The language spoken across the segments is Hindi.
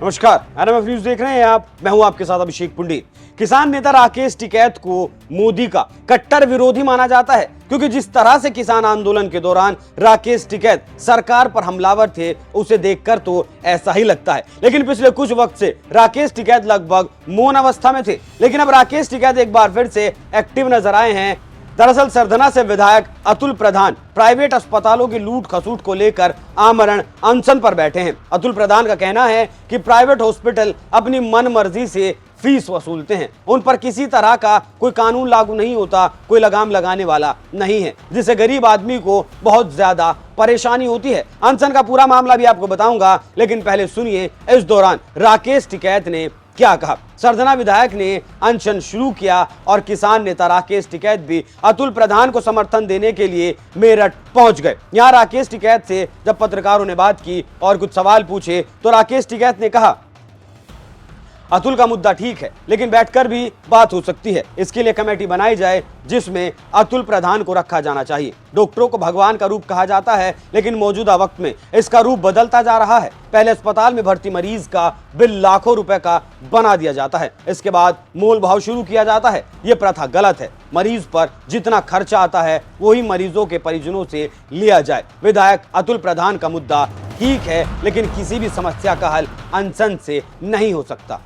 नमस्कार, एनएमएफ न्यूज देख रहे हैं आप। मैं हूं आपके साथ अभिषेक पुंडीर। किसान नेता राकेश टिकैत को मोदी का कट्टर विरोधी माना जाता है, क्योंकि जिस तरह से किसान आंदोलन के दौरान राकेश टिकैत सरकार पर हमलावर थे, उसे देखकर तो ऐसा ही लगता है। लेकिन पिछले कुछ वक्त से राकेश टिकैत लगभग मौन अवस्था में थे, लेकिन अब राकेश टिकैत एक बार फिर से एक्टिव नजर आए हैं। दरअसल सरधना से विधायक अतुल प्रधान प्राइवेट अस्पतालों की लूट खसूट को लेकर आमरण अनशन पर बैठे हैं। अतुल प्रधान का कहना है कि प्राइवेट हॉस्पिटल अपनी मनमर्जी से फीस वसूलते हैं, उन पर किसी तरह का कोई कानून लागू नहीं होता, कोई लगाम लगाने वाला नहीं है, जिससे गरीब आदमी को बहुत ज्यादा परेशानी होती है। अनशन का पूरा मामला भी आपको बताऊंगा, लेकिन पहले सुनिए इस दौरान राकेश टिकैत ने क्या कहा। सरधना विधायक ने अनशन शुरू किया और किसान नेता राकेश टिकैत भी अतुल प्रधान को समर्थन देने के लिए मेरठ पहुंच गए। यहां राकेश टिकैत से जब पत्रकारों ने बात की और कुछ सवाल पूछे, तो राकेश टिकैत ने कहा, अतुल का मुद्दा ठीक है, लेकिन बैठकर भी बात हो सकती है। इसके लिए कमेटी बनाई जाए जिसमें अतुल प्रधान को रखा जाना चाहिए। डॉक्टरों को भगवान का रूप कहा जाता है, लेकिन मौजूदा वक्त में इसका रूप बदलता जा रहा है। पहले अस्पताल में भर्ती मरीज का बिल लाखों रुपए का बना दिया जाता है, इसके बाद मोल भाव शुरू किया जाता है। यह प्रथा गलत है। मरीज पर जितना खर्चा आता है वही मरीजों के परिजनों से लिया जाए। विधायक अतुल प्रधान का मुद्दा ठीक है, लेकिन किसी भी समस्या का हल अनशन से नहीं हो सकता।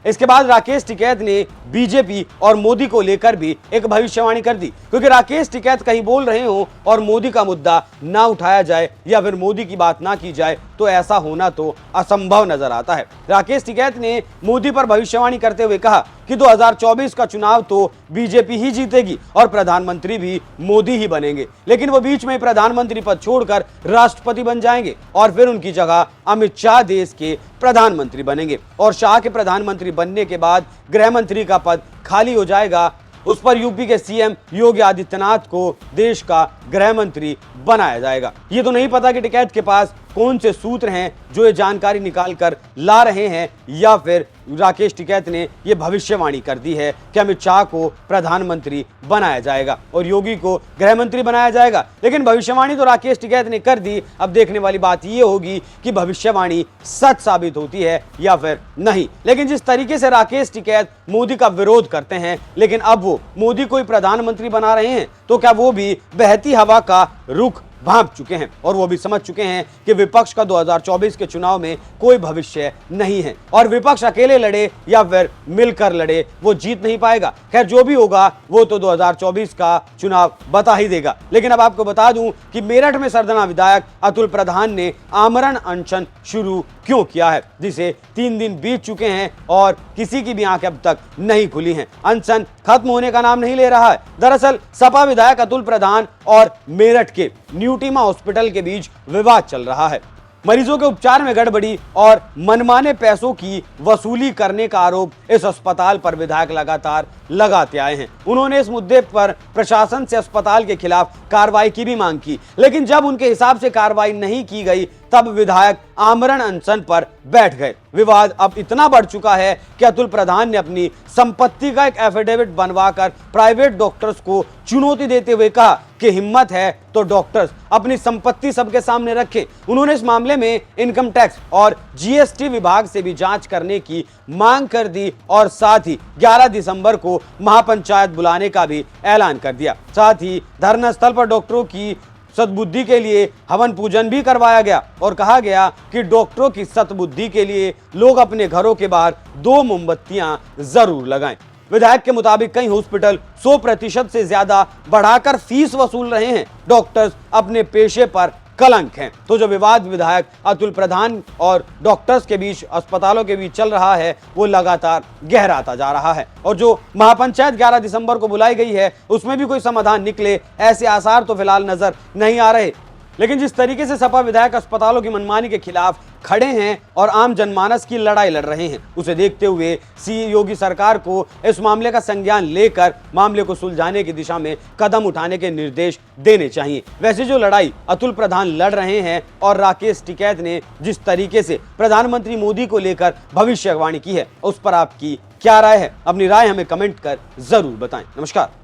इसके बाद राकेश टिकैत ने बीजेपी और मोदी को लेकर भी एक भविष्यवाणी कर दी, क्योंकि राकेश टिकैत कहीं बोल रहे हो और मोदी का मुद्दा ना उठाया जाए या फिर मोदी की बात ना की जाए, तो ऐसा होना तो असंभव नजर आता है। राकेश टिकैत ने मोदी पर भविष्यवाणी करते हुए कहा कि 2024 का चुनाव तो बीजेपी ही जीतेगी और प्रधानमंत्री भी मोदी ही बनेंगे, लेकिन वो बीच में प्रधानमंत्री पद छोड़कर राष्ट्रपति बन जाएंगे और फिर उनकी जगह अमित शाह देश के प्रधानमंत्री बनेंगे और शाह के प्रधानमंत्री बनने के बाद गृह मंत्री का पद खाली हो जाएगा। उस पर यूपी के सीएम योगी आदित्यनाथ को देश का गृह मंत्री बनाया जाएगा। ये तो नहीं पता कि टिकैत के पास कौन से सूत्र हैं जो ये जानकारी निकाल कर ला रहे हैं, या फिर राकेश टिकैत ने ये भविष्यवाणी कर दी है कि अमित शाह को प्रधानमंत्री बनाया जाएगा और योगी को गृह मंत्री बनाया जाएगा। लेकिन भविष्यवाणी तो राकेश टिकैत ने कर दी। अब देखने वाली बात ये होगी कि भविष्यवाणी सच साबित होती है या फिर नहीं। लेकिन जिस तरीके से राकेश टिकैत मोदी का विरोध करते हैं, लेकिन अब वो मोदी को ही प्रधानमंत्री बना रहे हैं, तो क्या वो भी बहती हवा का रुख भांप चुके हैं और वो भी समझ चुके हैं कि विपक्ष का 2024 के चुनाव में कोई भविष्य नहीं है और विपक्ष अकेले लड़े या फिर मिलकर लड़े, वो जीत नहीं पाएगा। खैर, जो भी होगा वो तो 2024 का चुनाव बता ही देगा। लेकिन अब आपको बता दूं कि मेरठ में सरधना विधायक अतुल प्रधान ने आमरण अनशन शुरू क्यों किया है, जिसे 3 दिन बीत चुके हैं और किसी की भी आंखें अब तक नहीं खुली हैं। अनशन खत्म होने का नाम नहीं ले रहा है। दरअसल सपा विधायक अतुल प्रधान और मेरठ के न्यूटीमा हॉस्पिटल के बीच विवाद चल रहा है। मरीजों के उपचार में गड़बड़ी और मनमाने पैसों की वसूली करने का आरोप इस अस्पताल पर विधायक लगातार लगाते आए हैं। उन्होंने इस मुद्दे पर प्रशासन से अस्पताल के खिलाफ कार्रवाई की भी मांग की, लेकिन जब उनके हिसाब से कार्रवाई नहीं की गई तब विधायक आमरण अनशन पर बैठ गए। विवाद अब इतना बढ़ चुका है कि अतुल प्रधान ने अपनी संपत्ति का एक एफिडेविट बनवाकर प्राइवेट डॉक्टर्स को चुनौती देते हुए कहा कि हिम्मत है तो डॉक्टर्स अपनी संपत्ति सबके सामने रखें। उन्होंने इस मामले में इनकम टैक्स और जीएसटी विभाग से भी जांच करने की मांग कर दी और साथ ही 11 दिसंबर को महापंचायत बुलाने का भी ऐलान कर दिया। साथ ही धरना स्थल पर डॉक्टरों की सद्बुद्धि के लिए हवन पूजन भी करवाया गया और कहा गया कि डॉक्टरों की सद्बुद्धि के लिए लोग अपने घरों के बाहर 2 मोमबत्तियां जरूर लगाएं। विधायक के मुताबिक कई हॉस्पिटल 100% से ज्यादा बढ़ाकर फीस वसूल रहे हैं। डॉक्टर्स अपने पेशे पर कलंक हैं। तो जो विवाद विधायक अतुल प्रधान और डॉक्टर्स के बीच, अस्पतालों के बीच चल रहा है, वो लगातार गहराता जा रहा है और जो महापंचायत 11 दिसंबर को बुलाई गई है उसमें भी कोई समाधान निकले, ऐसे आसार तो फिलहाल नजर नहीं आ रहे। लेकिन जिस तरीके से सपा विधायक अस्पतालों की मनमानी के खिलाफ खड़े हैं और आम जनमानस की लड़ाई लड़ रहे हैं, उसे देखते हुए सीएम योगी सरकार को इस मामले का संज्ञान लेकर मामले को सुलझाने की दिशा में कदम उठाने के निर्देश देने चाहिए। वैसे जो लड़ाई अतुल प्रधान लड़ रहे हैं और राकेश टिकैत ने जिस तरीके से प्रधानमंत्री मोदी को लेकर भविष्यवाणी की है, उस पर आपकी क्या राय है? अपनी राय हमें कमेंट कर जरूर बताएं। नमस्कार।